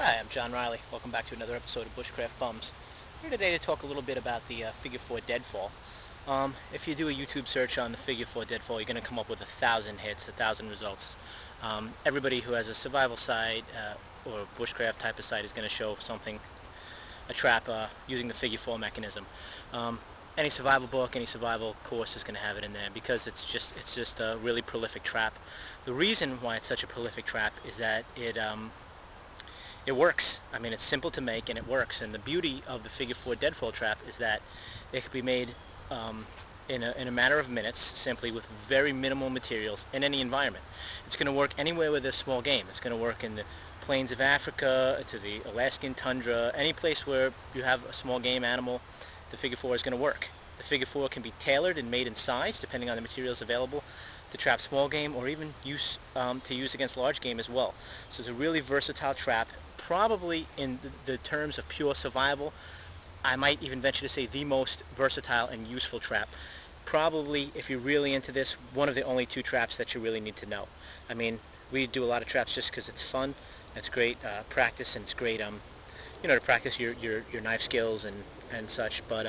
Hi, I'm John Riley. Welcome back to another episode of Bushcraft Bums. Here today to talk a little bit about the Figure 4 deadfall. If you do a YouTube search on the Figure 4 deadfall, you're going to come up with 1,000 hits, 1,000 results. Everybody who has a survival site or a bushcraft type of site is going to show something, a trap using the Figure 4 mechanism. Any survival book, any survival course is going to have it in there because it's just a really prolific trap. The reason why it's such a prolific trap is that it works. I mean, it's simple to make and it works. And the beauty of the Figure 4 deadfall trap is that it can be made in a matter of minutes, simply with very minimal materials in any environment. It's going to work anywhere with a small game. It's going to work in the plains of Africa, to the Alaskan tundra, any place where you have a small game animal, the Figure 4 is going to work. The Figure 4 can be tailored and made in size depending on the materials available to trap small game or even to use against large game as well. So it's a really versatile trap, probably in the terms of pure survival. I might even venture to say the most versatile and useful trap. Probably, if you're really into this, one of the only two traps that you really need to know. I mean, we do a lot of traps just because it's fun. It's great practice, and it's great to practice your knife skills and such, but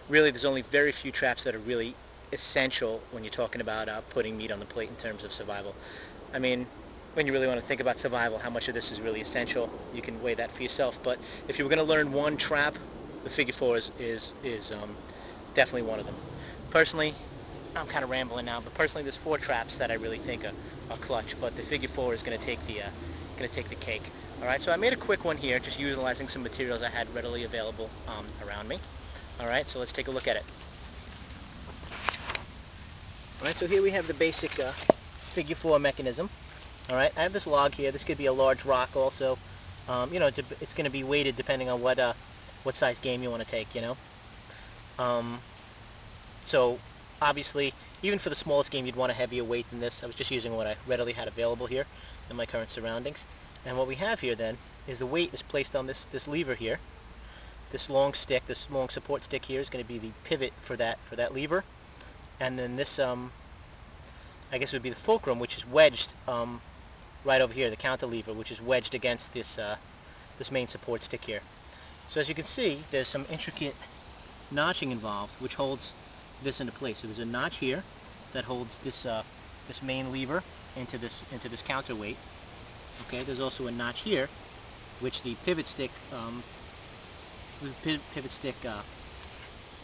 really there's only very few traps that are really essential when you're talking about putting meat on the plate in terms of survival. I mean, when you really want to think about survival, how much of this is really essential, you can weigh that for yourself. But if you were going to learn one trap, the Figure 4 is definitely one of them. Personally, I'm kind of rambling now, but personally there's 4 traps that I really think are clutch, but the Figure 4 is going to take the cake. Alright, so I made a quick one here, just utilizing some materials I had readily available around me. Alright, so let's take a look at it. Alright, so here we have the basic Figure 4 mechanism. Alright, I have this log here. This could be a large rock also. It's going to be weighted depending on what size game you want to take, So, obviously, even for the smallest game, you'd want a heavier weight than this. I was just using what I readily had available here in my current surroundings. And what we have here then is the weight is placed on this lever here. This long stick, this long support stick here is going to be the pivot for that lever. And then this, I guess, would be the fulcrum, which is wedged right over here, the counter lever, which is wedged against this main support stick here. So as you can see, there's some intricate notching involved, which holds this into place. So there's a notch here that holds this main lever into this counterweight. Okay, there's also a notch here, which the pivot stick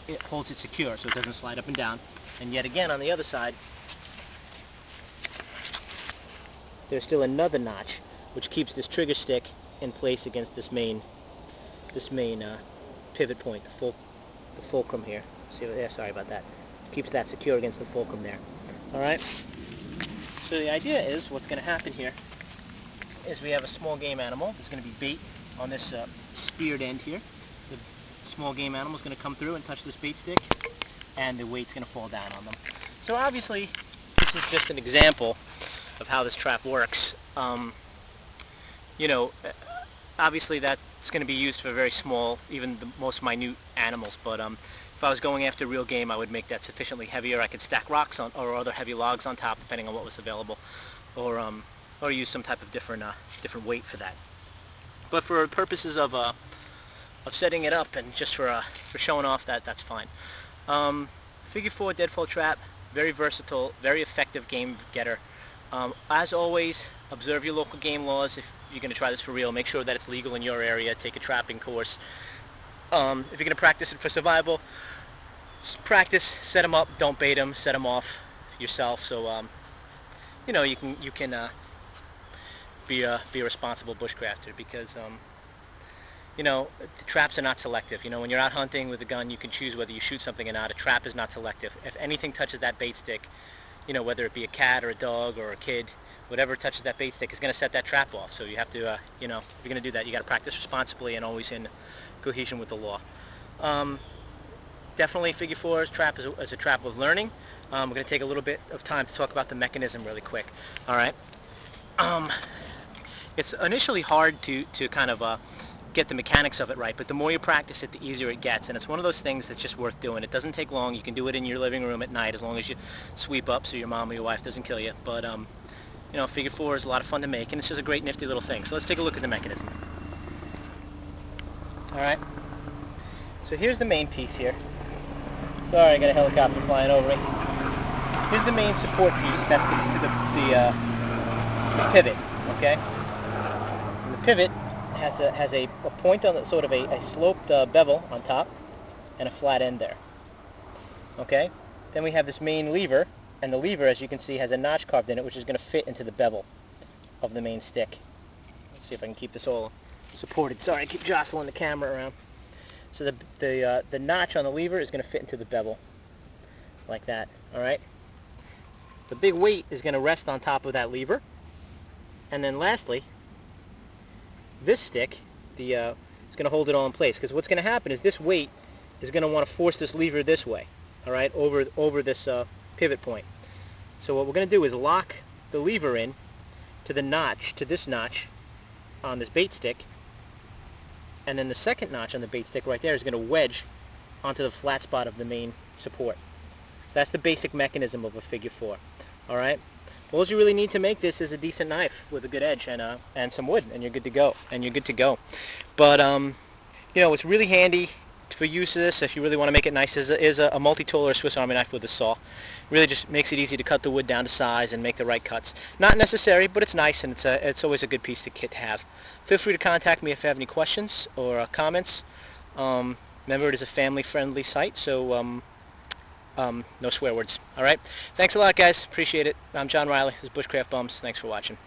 it holds it secure, so it doesn't slide up and down. And yet again, on the other side, there's still another notch, which keeps this trigger stick in place against this main pivot point, the fulcrum here. See, yeah, sorry about that. Keeps that secure against the fulcrum there. All right. So the idea is, what's going to happen here is we have a small game animal. There's going to be bait on this speared end here. The small game animal is going to come through and touch this bait stick, and the weight's going to fall down on them. So obviously, this is just an example of how this trap works. Obviously that's going to be used for very small, even the most minute animals, but if I was going after real game, I would make that sufficiently heavier. I could stack rocks on, or other heavy logs on top, depending on what was available, or use some type of different weight for that. But for purposes of setting it up and just for showing off, that's fine. Figure 4 deadfall trap, very versatile, very effective game getter. As always, observe your local game laws. If you're going to try this for real, make sure that it's legal in your area. Take a trapping course. If you're going to practice it for survival, practice, set them up, don't bait them, set them off yourself. So you can be a responsible bushcrafter, because the traps are not selective. When you're out hunting with a gun, you can choose whether you shoot something or not. A trap is not selective. If anything touches that bait stick, whether it be a cat or a dog or a kid, whatever touches that bait stick is going to set that trap off. So you have to, if you're going to do that, you got to practice responsibly and always in cohesion with the law. Definitely Figure 4 trap is a trap of learning. We're going to take a little bit of time to talk about the mechanism really quick. All right. It's initially hard to kind of get the mechanics of it right, but the more you practice it, the easier it gets. And it's one of those things that's just worth doing. It doesn't take long. You can do it in your living room at night, as long as you sweep up so your mom or your wife doesn't kill you. But Figure 4 is a lot of fun to make, and it's just a great nifty little thing. So let's take a look at the mechanism. Alright? So here's the main piece here. Sorry, I got a helicopter flying over me. Here's the main support piece. That's the pivot, okay? And the pivot has a point on the, sort of a sloped bevel on top and a flat end there. Okay? Then we have this main lever, and the lever, as you can see, has a notch carved in it, which is going to fit into the bevel of the main stick. Let's see if I can keep this all supported. Sorry, I keep jostling the camera around. So the notch on the lever is going to fit into the bevel, like that. All right. The big weight is going to rest on top of that lever, and then lastly, this stick, is going to hold it all in place. Because what's going to happen is this weight is going to want to force this lever this way. All right, over this pivot point. So what we're going to do is lock the lever in to the notch, to this notch on this bait stick, and then the second notch on the bait stick right there is going to wedge onto the flat spot of the main support. So that's the basic mechanism of a figure 4. All right. All you really need to make this is a decent knife with a good edge and some wood, and you're good to go. But you know, it's really handy for use of this if you really want to make it nice. Is a multi-tool or a Swiss Army knife with a saw. Really just makes it easy to cut the wood down to size and make the right cuts. Not necessary, but it's nice, and it's always a good piece to have. Feel free to contact me if you have any questions or comments. Remember, it is a family-friendly site, so no swear words. All right. Thanks a lot, guys. Appreciate it. I'm John Riley. This is Bushcraft Bums. Thanks for watching.